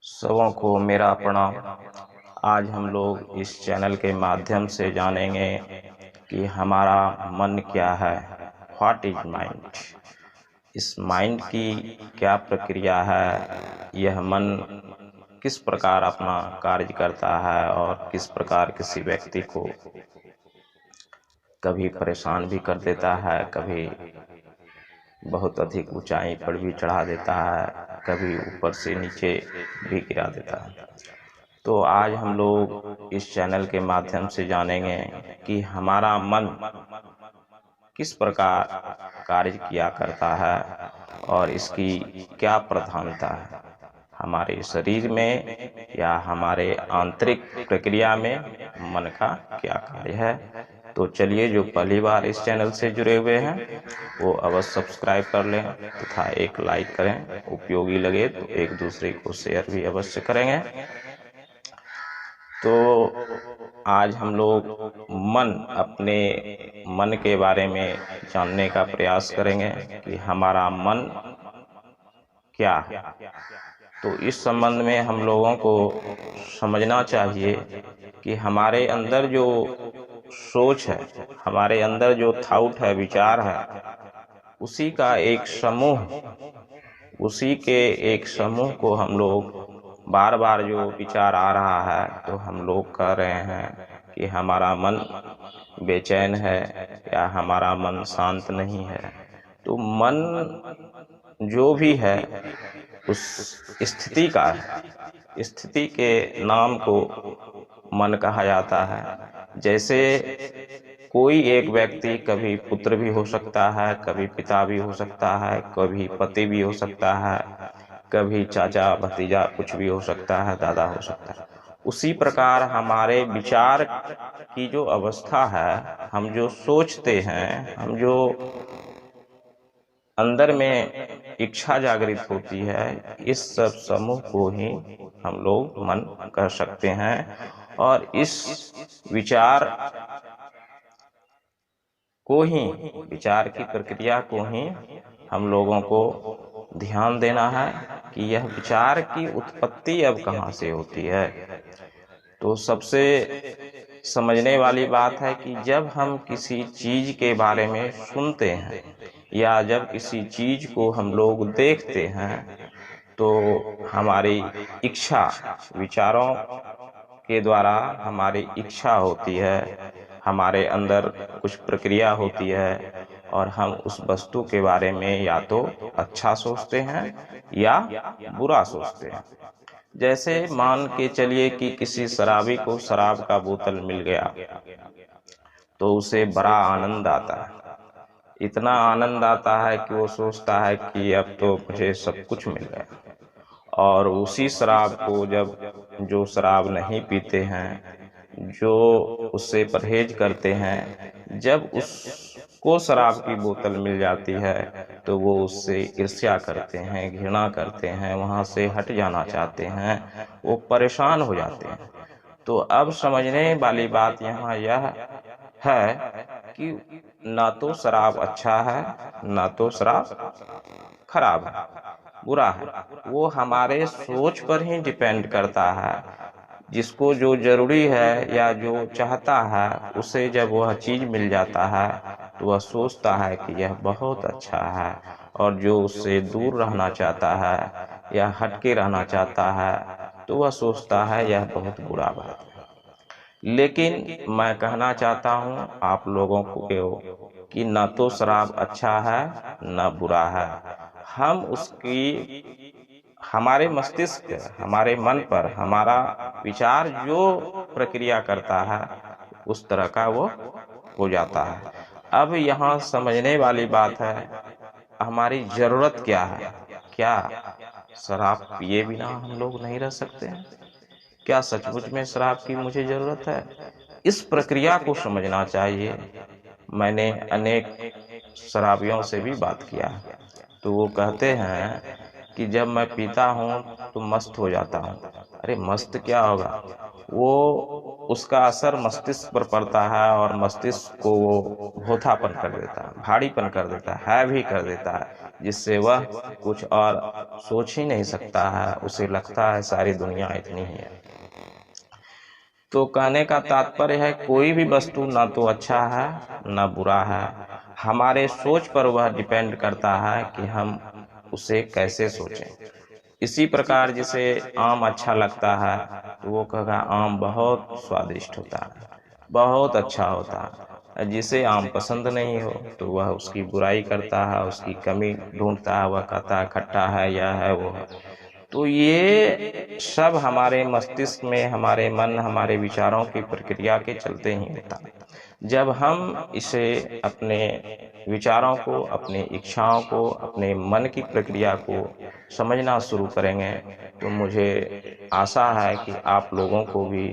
सबों को मेरा प्रणाम। आज हम लोग इस चैनल के माध्यम से जानेंगे कि हमारा मन क्या है, व्हाट इज माइंड। इस माइंड की क्या प्रक्रिया है, यह मन किस प्रकार अपना कार्य करता है और किस प्रकार किसी व्यक्ति को कभी परेशान भी कर देता है, कभी बहुत अधिक ऊंचाई पर भी चढ़ा देता है, कभी ऊपर से नीचे भी गिरा देता है। तो आज हम लोग इस चैनल के माध्यम से जानेंगे कि हमारा मन किस प्रकार कार्य किया करता है और इसकी क्या प्रधानता है हमारे शरीर में या हमारे आंतरिक प्रक्रिया में मन का क्या कार्य है। तो चलिए, जो पहली बार इस चैनल से जुड़े हुए हैं वो अवश्य सब्सक्राइब कर लें तथा एक लाइक करें। उपयोगी लगे तो एक दूसरे को शेयर भी अवश्य करेंगे। तो आज हम लोग अपने मन के बारे में जानने का प्रयास करेंगे कि हमारा मन क्या है। तो इस संबंध में हम लोगों को समझना चाहिए कि हमारे अंदर जो सोच है, हमारे अंदर जो थॉट है, विचार है, उसी का एक समूह, उसी के एक समूह को हम लोग बार बार जो विचार आ रहा है तो हम लोग कह रहे हैं कि हमारा मन बेचैन है या हमारा मन शांत नहीं है। तो मन जो भी है उस स्थिति का है, स्थिति के नाम को मन कहा जाता है। जैसे कोई एक व्यक्ति कभी पुत्र भी हो सकता है, कभी पिता भी हो सकता है, कभी पति भी हो सकता है, कभी चाचा भतीजा कुछ भी हो सकता है, दादा हो सकता है। उसी प्रकार हमारे विचार की जो अवस्था है, हम जो सोचते हैं, हम जो अंदर में इच्छा जागृत होती है, इस सब समूह को ही हम लोग मन कह सकते हैं। और इस विचार को ही, विचार की प्रक्रिया को ही हम लोगों को ध्यान देना है कि यह विचार की उत्पत्ति अब कहाँ से होती है। तो सबसे समझने वाली बात है कि जब हम किसी चीज के बारे में सुनते हैं या जब किसी चीज को हम लोग देखते हैं तो हमारी इच्छा, विचारों के द्वारा हमारी इच्छा होती है, हमारे अंदर कुछ प्रक्रिया होती है और हम उस वस्तु के बारे में या तो अच्छा सोचते हैं या बुरा सोचते हैं। जैसे मान के चलिए कि किसी शराबी को शराब का बोतल मिल गया तो उसे बड़ा आनंद आता है। इतना आनंद आता है कि वो सोचता है कि अब तो मुझे सब कुछ मिल गया। और उसी शराब को जब जो शराब नहीं पीते हैं, जो उससे परहेज करते हैं, जब उसको शराब की बोतल मिल जाती है तो वो उससे ईर्ष्या करते हैं, घृणा करते हैं, वहां से हट जाना चाहते हैं, वो परेशान हो जाते हैं। तो अब समझने वाली बात यहाँ यह है कि ना तो शराब अच्छा है, ना तो शराब खराब है, बुरा है। वो हमारे सोच पर ही डिपेंड करता है। जिसको जो जरूरी है या जो चाहता है, उसे जब वह चीज मिल जाता है तो वह सोचता है कि यह बहुत अच्छा है, और जो उससे दूर रहना चाहता है या हटके रहना चाहता है तो वह सोचता है यह बहुत बुरा बात है। लेकिन मैं कहना चाहता हूँ आप लोगों को कि न तो शराब अच्छा है न बुरा है। हम उसकी, हमारे मस्तिष्क, हमारे मन पर हमारा विचार जो प्रक्रिया करता है उस तरह का वो हो जाता है। अब यहाँ समझने वाली बात है, हमारी जरूरत क्या है। क्या शराब पिए बिना हम लोग नहीं रह सकते हैं? क्या सचमुच में शराब की मुझे जरूरत है? इस प्रक्रिया को समझना चाहिए। मैंने अनेक शराबियों से भी बात किया है तो वो कहते हैं कि जब मैं पीता हूँ तो मस्त हो जाता हूँ। अरे मस्त क्या होगा, वो उसका असर मस्तिष्क पर पड़ता है और मस्तिष्क को वो भोथापन कर देता है, भारीपन कर देता है, हैवी कर देता है। जिससे वह कुछ और सोच ही नहीं सकता है, उसे लगता है सारी दुनिया इतनी ही है। तो कहने का तात्पर्य है कोई भी वस्तु ना तो अच्छा है ना बुरा है, हमारे सोच पर वह डिपेंड करता है कि हम उसे कैसे सोचें। इसी प्रकार जिसे आम अच्छा लगता है तो वो कहेगा आम बहुत स्वादिष्ट होता है, बहुत अच्छा होता है। जिसे आम पसंद नहीं हो तो वह उसकी बुराई करता है, उसकी कमी ढूंढता है, वह कहता है खट्टा है, यह है, वो है। तो ये सब हमारे मस्तिष्क में, हमारे मन, हमारे विचारों की प्रक्रिया के चलते ही होता है। जब हम इसे अपने विचारों को, अपनी इच्छाओं को, अपने मन की प्रक्रिया को समझना शुरू करेंगे तो मुझे आशा है कि आप लोगों को भी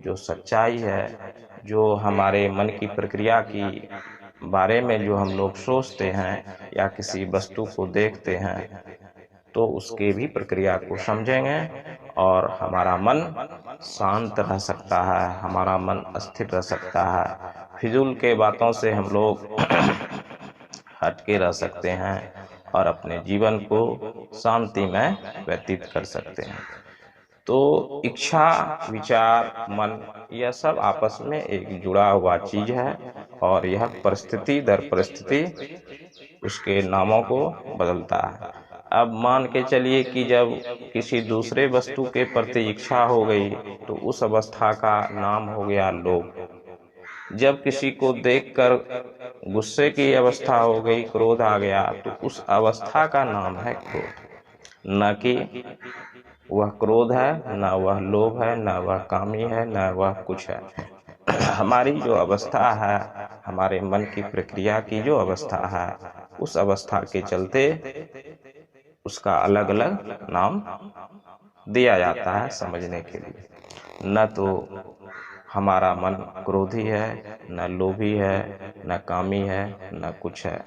जो सच्चाई है, जो हमारे मन की प्रक्रिया की बारे में जो हम लोग सोचते हैं या किसी वस्तु को देखते हैं तो उसके भी प्रक्रिया को समझेंगे और हमारा मन शांत रह सकता है, हमारा मन स्थिर रह सकता है। फिजूल के बातों से हम लोग हट के रह सकते हैं और अपने जीवन को शांति में व्यतीत कर सकते हैं। तो इच्छा, विचार, मन, यह सब आपस में एक जुड़ा हुआ चीज है और यह परिस्थिति दर परिस्थिति उसके नामों को बदलता है। अब मान के चलिए कि जब किसी दूसरे वस्तु के प्रति इच्छा हो गई तो उस अवस्था का नाम हो गया लोभ। जब किसी को देखकर गुस्से की अवस्था हो गई, क्रोध आ गया, तो उस अवस्था का नाम है क्रोध। न कि वह क्रोध है, न वह लोभ है, न वह कामी है, न वह कुछ है। हमारी जो अवस्था है, हमारे मन की प्रक्रिया की जो अवस्था है, उस अवस्था के चलते उसका अलग अलग नाम दिया जाता है समझने के लिए। न तो हमारा मन क्रोधी है, न लोभी है, न कामी है, न कुछ है।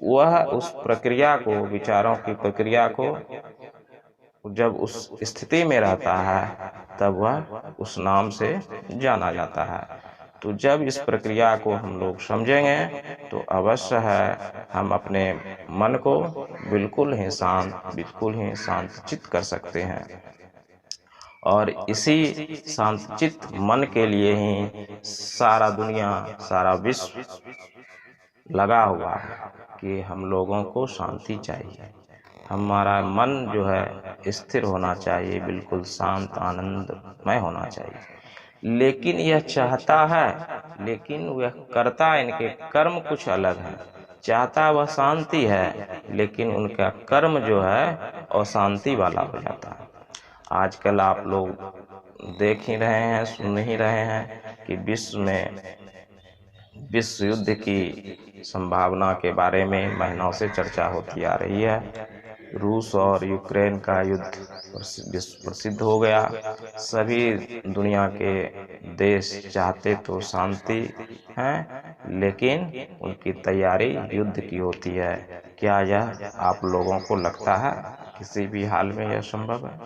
वह उस प्रक्रिया को, विचारों की प्रक्रिया को जब उस स्थिति में रहता है तब वह उस नाम से जाना जाता है। तो जब इस प्रक्रिया को हम लोग समझेंगे तो अवश्य है हम अपने मन को बिल्कुल ही शांत चित्त कर सकते हैं। और इसी शांतचित्त मन के लिए ही सारा दुनिया, सारा विश्व लगा हुआ है कि हम लोगों को शांति चाहिए। हमारा मन जो है स्थिर होना चाहिए, बिल्कुल शांत आनंदमय होना चाहिए। लेकिन यह चाहता है, लेकिन वह करता, इनके कर्म कुछ अलग है। चाहता वह शांति है लेकिन उनका कर्म जो है अशांति वाला हो जाता है। आजकल आप लोग देख ही रहे हैं, सुन ही रहे हैं कि विश्व में विश्व युद्ध की संभावना के बारे में महीनों से चर्चा होती आ रही है। रूस और यूक्रेन का युद्ध विश्व प्रसिद्ध हो गया। सभी दुनिया के देश चाहते तो शांति हैं, लेकिन उनकी तैयारी युद्ध की होती है। क्या यह आप लोगों को लगता है किसी भी हाल में यह संभव है?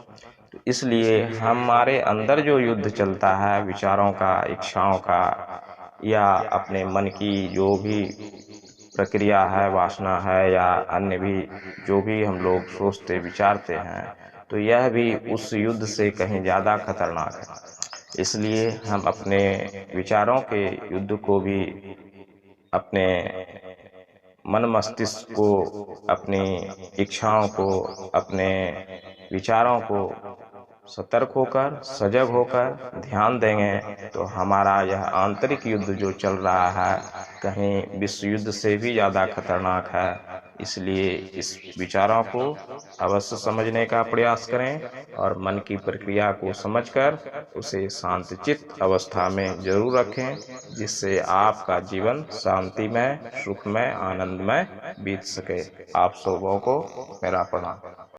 तो इसलिए हमारे अंदर जो युद्ध चलता है, विचारों का, इच्छाओं का, या अपने मन की जो भी प्रक्रिया है, वासना है, या अन्य भी जो भी हम लोग सोचते विचारते हैं, तो यह भी उस युद्ध से कहीं ज़्यादा खतरनाक है। इसलिए हम अपने विचारों के युद्ध को भी, अपने मन मस्तिष्क को, अपनी इच्छाओं को, अपने विचारों को सतर्क होकर, सजग होकर ध्यान देंगे तो हमारा यह आंतरिक युद्ध जो चल रहा है कहीं विश्व युद्ध से भी ज़्यादा खतरनाक है। इसलिए इस विचारों को अवश्य समझने का प्रयास करें और मन की प्रक्रिया को समझकर उसे शांतचित्त अवस्था में जरूर रखें, जिससे आपका जीवन शांतिमय, सुखमय, आनंदमय बीत सके। आप सबों को मेरा प्रणाम।